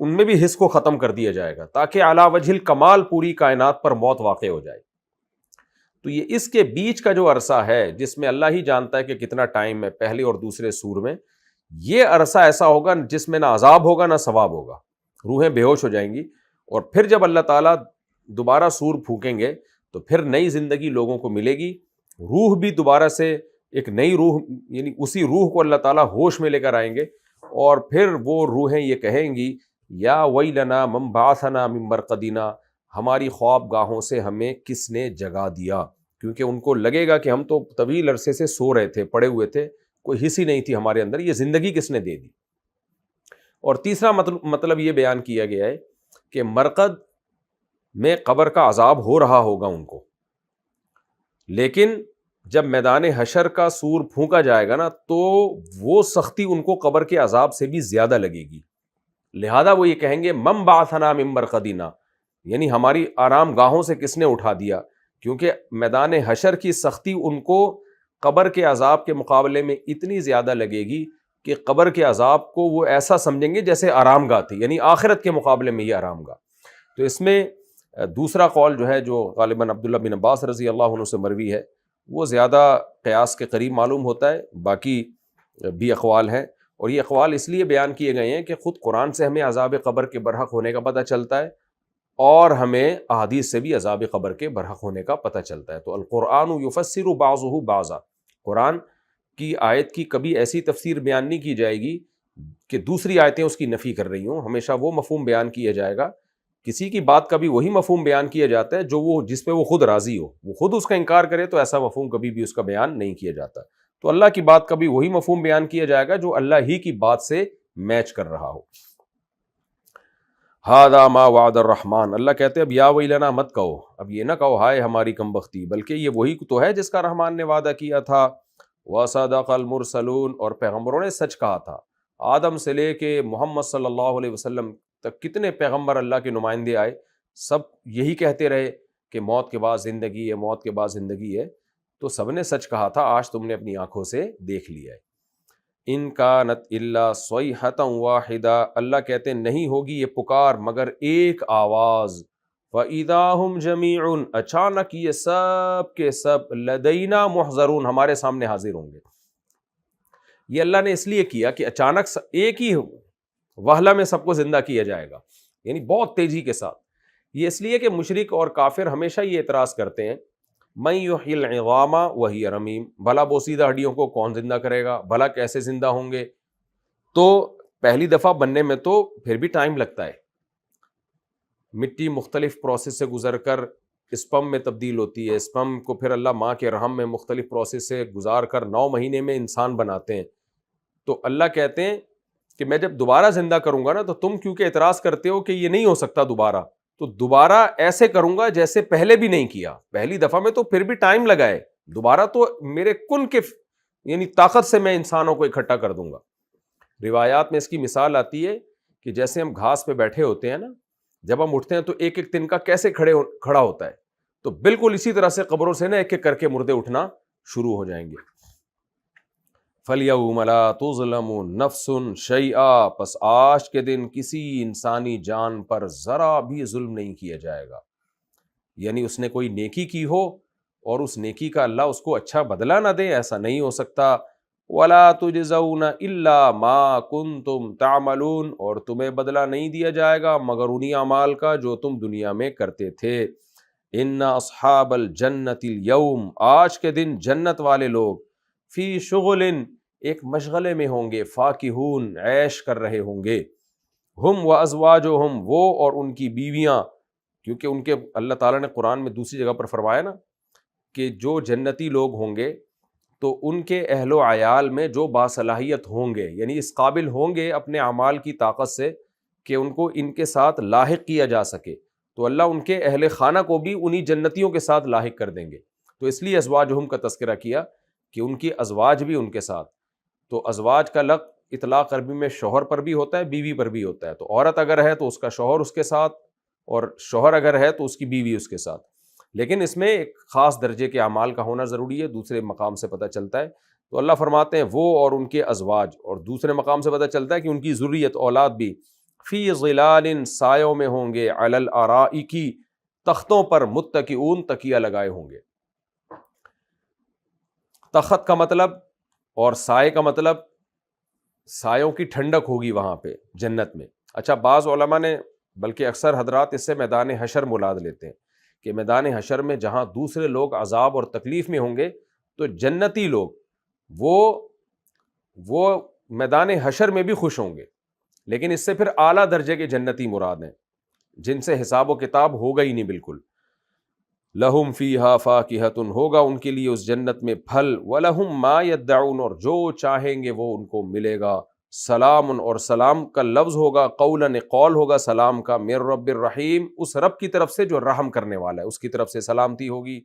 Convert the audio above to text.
ان میں بھی حس کو ختم کر دیا جائے گا تاکہ اعلیٰ وجہ الکمال پوری کائنات پر موت واقع ہو جائے. تو یہ اس کے بیچ کا جو عرصہ ہے جس میں اللہ ہی جانتا ہے کہ کتنا ٹائم ہے پہلے اور دوسرے سور میں, یہ عرصہ ایسا ہوگا جس میں نہ عذاب ہوگا نہ ثواب ہوگا, روحیں بے ہوش ہو جائیں گی. اور پھر جب اللہ تعالیٰ دوبارہ سور پھونکیں گے تو پھر نئی زندگی لوگوں کو ملے گی, روح بھی دوبارہ سے ایک نئی روح, یعنی اسی روح کو اللہ تعالیٰ ہوش میں لے کر آئیں گے, اور پھر وہ روحیں یہ کہیں گی یا ویلنا من بعثنا من مرقدنا, ہماری خواب گاہوں سے ہمیں کس نے جگا دیا, کیونکہ ان کو لگے گا کہ ہم تو طویل عرصے سے سو رہے تھے, پڑے ہوئے تھے, کوئی حص ہی نہیں تھی ہمارے اندر, یہ زندگی کس نے دے دی. اور تیسرا مطلب یہ بیان کیا گیا ہے کہ مرقد میں قبر کا عذاب ہو رہا ہوگا ان کو, لیکن جب میدان حشر کا سور پھونکا جائے گا نا تو وہ سختی ان کو قبر کے عذاب سے بھی زیادہ لگے گی. لہذا وہ یہ کہیں گے من بعثنا من مرقدنا, یعنی ہماری آرام گاہوں سے کس نے اٹھا دیا, کیونکہ میدان حشر کی سختی ان کو قبر کے عذاب کے مقابلے میں اتنی زیادہ لگے گی کہ قبر کے عذاب کو وہ ایسا سمجھیں گے جیسے آرام گاہ تھی, یعنی آخرت کے مقابلے میں یہ آرام گاہ. تو اس میں دوسرا قول جو ہے جو غالباً عبداللہ بن عباس رضی اللہ عنہ سے مروی ہے وہ زیادہ قیاس کے قریب معلوم ہوتا ہے, باقی بھی اقوال ہیں, اور یہ اقوال اس لیے بیان کیے گئے ہیں کہ خود قرآن سے ہمیں عذاب قبر کے برحق ہونے کا پتہ چلتا ہے اور ہمیں احادیث سے بھی عذاب قبر کے برحق ہونے کا پتہ چلتا ہے. تو القرآن یفسر بعضہ بعضا, قرآن کی آیت کی کبھی ایسی تفسیر بیان نہیں کی جائے گی کہ دوسری آیتیں اس کی نفی کر رہی ہوں, ہمیشہ وہ مفہوم بیان کیا جائے گا. کسی کی بات کا بھی وہی مفہوم بیان کیا جاتا ہے جو وہ جس پہ وہ خود راضی ہو, وہ خود اس کا انکار کرے تو ایسا مفہوم کبھی بھی اس کا بیان نہیں کیا جاتا. تو اللہ کی بات کا بھی وہی مفہوم بیان کیا جائے گا جو اللہ ہی کی بات سے میچ کر رہا ہو. ھذا ما وعد الرحمن, اللہ کہتے ہیں اب یا ویلنا مت کہو, اب یہ نہ کہو ہائے ہماری کم بختی, بلکہ یہ وہی تو ہے جس کا رحمان نے وعدہ کیا تھا. وصدق المرسلون, اور پیغمبروں نے سچ کہا تھا. آدم سے لے کے محمد صلی اللہ علیہ وسلم تک کتنے پیغمبر اللہ کے نمائندے آئے, سب یہی کہتے رہے کہ موت کے بعد زندگی ہے, موت کے بعد زندگی ہے. تو سب نے سچ کہا تھا, آج تم نے اپنی آنکھوں سے دیکھ لیا ہے. ان کانت الا صیحۃ واحدہ, اللہ کہتے نہیں ہوگی یہ پکار مگر ایک آواز. فاذا هم جميع, اچانک یہ سب کے سب لدینا محضرون, ہمارے سامنے حاضر ہوں گے. یہ اللہ نے اس لیے کیا کہ اچانک ایک ہی وہلہ میں سب کو زندہ کیا جائے گا, یعنی بہت تیزی کے ساتھ. یہ اس لیے کہ مشرک اور کافر ہمیشہ یہ اعتراض کرتے ہیں من یحیی العظام وہی رمیم, بھلا بوسیدہ ہڈیوں کو کون زندہ کرے گا, بھلا کیسے زندہ ہوں گے. تو پہلی دفعہ بننے میں تو پھر بھی ٹائم لگتا ہے, مٹی مختلف پروسیس سے گزر کر اسپم میں تبدیل ہوتی ہے, اسپم کو پھر اللہ ماں کے رحم میں مختلف پروسیس سے گزار کر 9 مہینے میں انسان بناتے ہیں. تو اللہ کہتے ہیں کہ میں جب دوبارہ زندہ کروں گا نا تو تم کیونکہ اعتراض کرتے ہو کہ یہ نہیں ہو سکتا دوبارہ, تو دوبارہ ایسے کروں گا جیسے پہلے بھی نہیں کیا. پہلی دفعہ میں تو پھر بھی ٹائم لگا ہے, دوبارہ تو میرے کن کے یعنی طاقت سے میں انسانوں کو اکٹھا کر دوں گا. روایات میں اس کی مثال آتی ہے کہ جیسے ہم گھاس پہ بیٹھے ہوتے ہیں نا, جب ہم اٹھتے ہیں تو ایک ایک تنکا کیسے کھڑا ہوتا ہے, تو بالکل اسی طرح سے قبروں سے نا ایک ایک کر کے مردے اٹھنا شروع ہو جائیں گے. فَالْيَوْمَ لَا تُظْلَمُ نَفْسٌ شَيْئًا, پس آج کے دن کسی انسانی جان پر ذرا بھی ظلم نہیں کیا جائے گا. یعنی اس نے کوئی نیکی کی ہو اور اس نیکی کا اللہ اس کو اچھا بدلہ نہ دے, ایسا نہیں ہو سکتا. وَلَا تُجْزَوْنَ إِلَّا مَا كُنْتُمْ تَعْمَلُونَ, اور تمہیں بدلہ نہیں دیا جائے گا مگر انہی اعمال کا جو تم دنیا میں کرتے تھے. إِنَّ أَصْحَابَ الْجَنَّةِ الْيَوْمَ, آج کے دن جنت والے لوگ فی شغل, ایک مشغلے میں ہوں گے, فاکہون, عیش کر رہے ہوں گے. ہم و ازواجہم, وہ اور ان کی بیویاں, کیونکہ ان کے اللہ تعالیٰ نے قرآن میں دوسری جگہ پر فرمایا نا کہ جو جنتی لوگ ہوں گے تو ان کے اہل و عیال میں جو باصلاحیت ہوں گے, یعنی اس قابل ہوں گے اپنے اعمال کی طاقت سے کہ ان کو ان کے ساتھ لاحق کیا جا سکے, تو اللہ ان کے اہل خانہ کو بھی انہی جنتیوں کے ساتھ لاحق کر دیں گے. تو اس لیے ازواجہم کا تذکرہ کیا کہ ان کی ازواج بھی ان کے ساتھ. تو ازواج کا لفظ اطلاق عربی میں شوہر پر بھی ہوتا ہے, بیوی پر بھی ہوتا ہے. تو عورت اگر ہے تو اس کا شوہر اس کے ساتھ, اور شوہر اگر ہے تو اس کی بیوی اس کے ساتھ. لیکن اس میں ایک خاص درجے کے اعمال کا ہونا ضروری ہے, دوسرے مقام سے پتہ چلتا ہے. تو اللہ فرماتے ہیں وہ اور ان کے ازواج, اور دوسرے مقام سے پتہ چلتا ہے کہ ان کی ذریت اولاد بھی فی ظلال سایوں میں ہوں گے، علی الارائک تختوں پر، متکئون تکیہ لگائے ہوں گے۔ تخت کا مطلب اور سائے کا مطلب سایوں کی ٹھنڈک ہوگی وہاں پہ جنت میں۔ اچھا، بعض علماء نے بلکہ اکثر حضرات اس سے میدان حشر مراد لیتے ہیں کہ میدان حشر میں جہاں دوسرے لوگ عذاب اور تکلیف میں ہوں گے تو جنتی لوگ وہ میدان حشر میں بھی خوش ہوں گے، لیکن اس سے پھر اعلیٰ درجے کے جنتی مراد ہیں جن سے حساب و کتاب ہوگا ہی نہیں بالکل۔ لہم فیہا فاکہۃ ہوگا ان کے لیے اس جنت میں پھل، ولہم ما یدعون اور جو چاہیں گے وہ ان کو ملے گا، سلام اور سلام کا لفظ ہوگا، قولاً قول ہوگا سلام کا، من رب الرحیم اس رب کی طرف سے جو رحم کرنے والا ہے، اس کی طرف سے سلامتی ہوگی۔